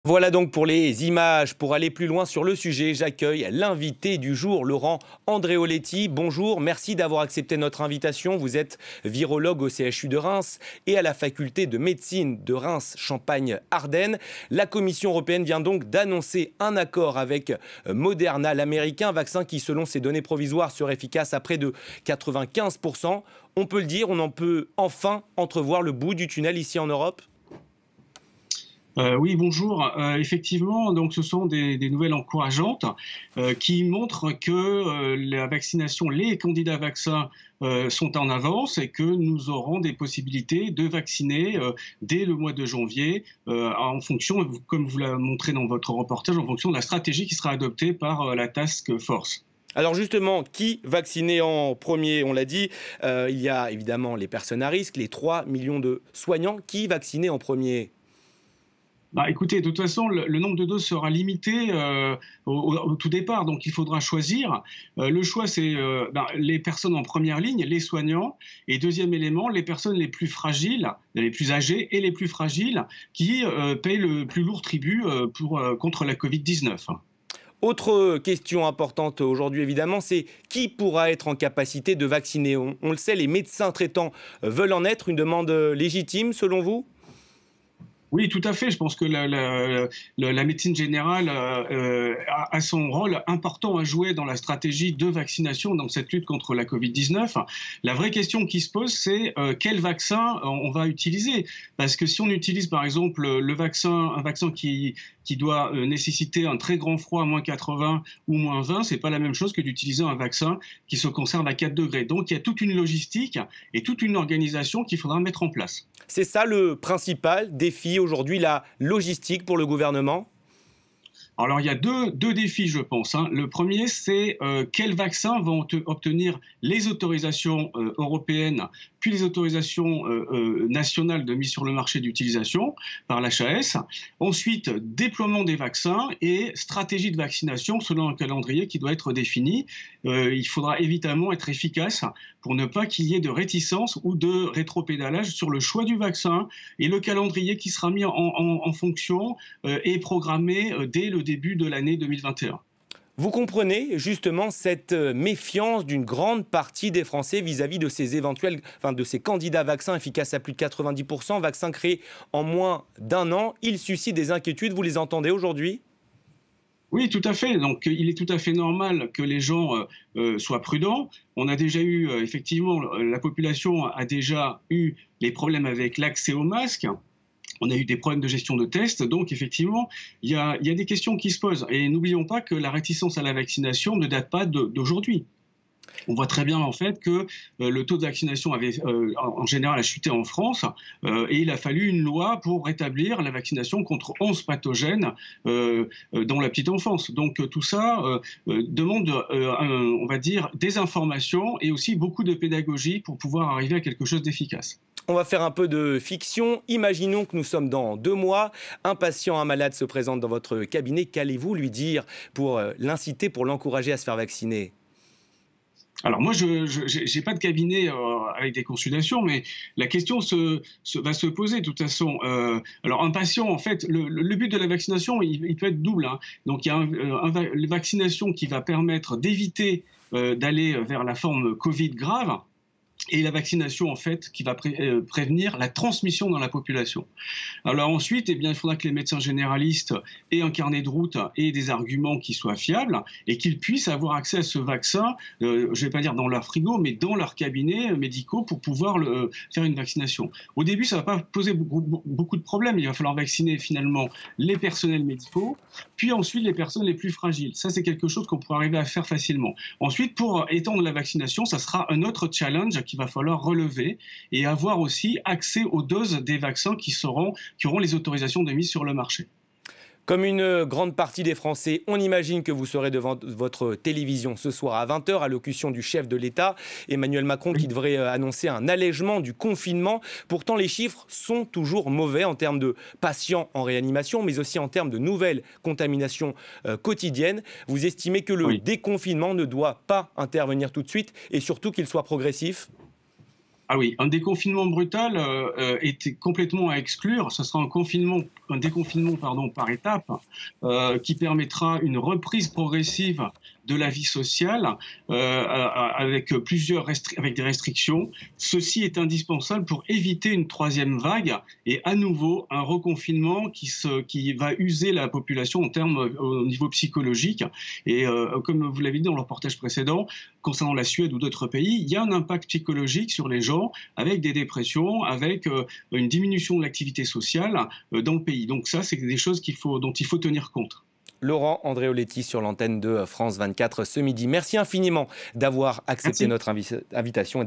Voilà donc pour les images. Pour aller plus loin sur le sujet, j'accueille l'invité du jour, Laurent Andréoletti. Bonjour, merci d'avoir accepté notre invitation. Vous êtes virologue au CHU de Reims et à la faculté de médecine de Reims-Champagne-Ardenne. La Commission européenne vient donc d'annoncer un accord avec Moderna, l'américain, vaccin qui, selon ses données provisoires, serait efficace à près de 95%. On peut le dire, on en peut enfin entrevoir le bout du tunnel ici en Europe ? Oui, bonjour. Effectivement, donc ce sont des nouvelles encourageantes qui montrent que la vaccination, les candidats vaccins sont en avance et que nous aurons des possibilités de vacciner dès le mois de janvier en fonction, comme vous l'avez montré dans votre reportage, en fonction de la stratégie qui sera adoptée par la Task Force. Alors justement, qui vacciner en premier? On l'a dit, il y a évidemment les personnes à risque, les 3 millions de soignants. Qui vacciner en premier? Bah, écoutez, de toute façon, le nombre de doses sera limité au tout départ, donc il faudra choisir. Le choix, c'est les personnes en première ligne, les soignants, et deuxième élément, les personnes les plus fragiles, les plus âgées et les plus fragiles, qui payent le plus lourd tribut contre la Covid-19. Autre question importante aujourd'hui, évidemment, c'est qui pourra être en capacité de vacciner? On le sait, les médecins traitants veulent en être. Une demande légitime, selon vous? Oui, tout à fait. Je pense que la médecine générale a son rôle important à jouer dans la stratégie de vaccination, dans cette lutte contre la Covid-19. La vraie question qui se pose, c'est quel vaccin on va utiliser. Parce que si on utilise par exemple un vaccin qui doit nécessiter un très grand froid à moins 80 ou moins 20, c'est pas la même chose que d'utiliser un vaccin qui se conserve à 4 degrés. Donc il y a toute une logistique et toute une organisation qu'il faudra mettre en place. C'est ça le principal défi aujourd'hui, la logistique pour le gouvernement? Alors, il y a deux défis, je pense, hein. Le premier, c'est quels vaccins vont obtenir les autorisations européennes, puis les autorisations nationales de mise sur le marché d'utilisation par l'HAS. Ensuite, déploiement des vaccins et stratégie de vaccination selon un calendrier qui doit être défini. Il faudra évidemment être efficace pour ne pas qu'il y ait de réticence ou de rétropédalage sur le choix du vaccin, et le calendrier qui sera mis en fonction et programmé dès le début de l'année 2021. Vous comprenez justement cette méfiance d'une grande partie des Français vis-à-vis de de ces candidats vaccins efficaces à plus de 90%, vaccins créés en moins d'un an. Ils suscitent des inquiétudes, vous les entendez aujourd'hui? Oui, tout à fait. Donc, il est tout à fait normal que les gens soient prudents. On a déjà eu, effectivement, la population a déjà eu les problèmes avec l'accès aux masques. On a eu des problèmes de gestion de tests, donc effectivement, il y a des questions qui se posent. Et n'oublions pas que la réticence à la vaccination ne date pas d'aujourd'hui. On voit très bien en fait que le taux de vaccination avait en général chuté en France et il a fallu une loi pour rétablir la vaccination contre 11 pathogènes dans la petite enfance. Donc tout ça demande, on va dire, des informations et aussi beaucoup de pédagogie pour pouvoir arriver à quelque chose d'efficace. On va faire un peu de fiction. Imaginons que nous sommes dans 2 mois. Un patient, un malade se présente dans votre cabinet. Qu'allez-vous lui dire pour l'inciter, pour l'encourager à se faire vacciner? Alors moi, je n'ai pas de cabinet avec des consultations, mais la question va se poser de toute façon. Alors un patient, en fait, le but de la vaccination, il peut être double, hein. Donc il y a une vaccination qui va permettre d'éviter d'aller vers la forme Covid grave, et la vaccination, en fait, qui va prévenir la transmission dans la population. Alors ensuite, eh bien, il faudra que les médecins généralistes aient un carnet de route et des arguments qui soient fiables et qu'ils puissent avoir accès à ce vaccin, je ne vais pas dire dans leur frigo, mais dans leurs cabinets médicaux pour pouvoir faire une vaccination. Au début, ça ne va pas poser beaucoup de problèmes. Il va falloir vacciner finalement les personnels médicaux, puis ensuite les personnes les plus fragiles. Ça, c'est quelque chose qu'on pourra arriver à faire facilement. Ensuite, pour étendre la vaccination, ça sera un autre challenge qu'il va falloir relever et avoir aussi accès aux doses des vaccins qui auront les autorisations de mise sur le marché. Comme une grande partie des Français, on imagine que vous serez devant votre télévision ce soir à 20 h, allocution du chef de l'État, Emmanuel Macron, qui devrait annoncer un allègement du confinement. Pourtant, les chiffres sont toujours mauvais en termes de patients en réanimation, mais aussi en termes de nouvelles contaminations quotidiennes. Vous estimez que le déconfinement ne doit pas intervenir tout de suite et surtout qu'il soit progressif ? Ah oui, un déconfinement brutal est complètement à exclure. Ce sera un déconfinement pardon, par étapes qui permettra une reprise progressive de la vie sociale avec avec des restrictions. Ceci est indispensable pour éviter une troisième vague et à nouveau un reconfinement qui va user la population au niveau psychologique. Et comme vous l'avez dit dans le reportage précédent, concernant la Suède ou d'autres pays, il y a un impact psychologique sur les gens avec des dépressions, avec une diminution de l'activité sociale dans le pays. Donc ça, c'est des choses dont il faut tenir compte. Laurent Andréoletti sur l'antenne de France 24 ce midi. Merci infiniment d'avoir accepté Merci. notre invitation.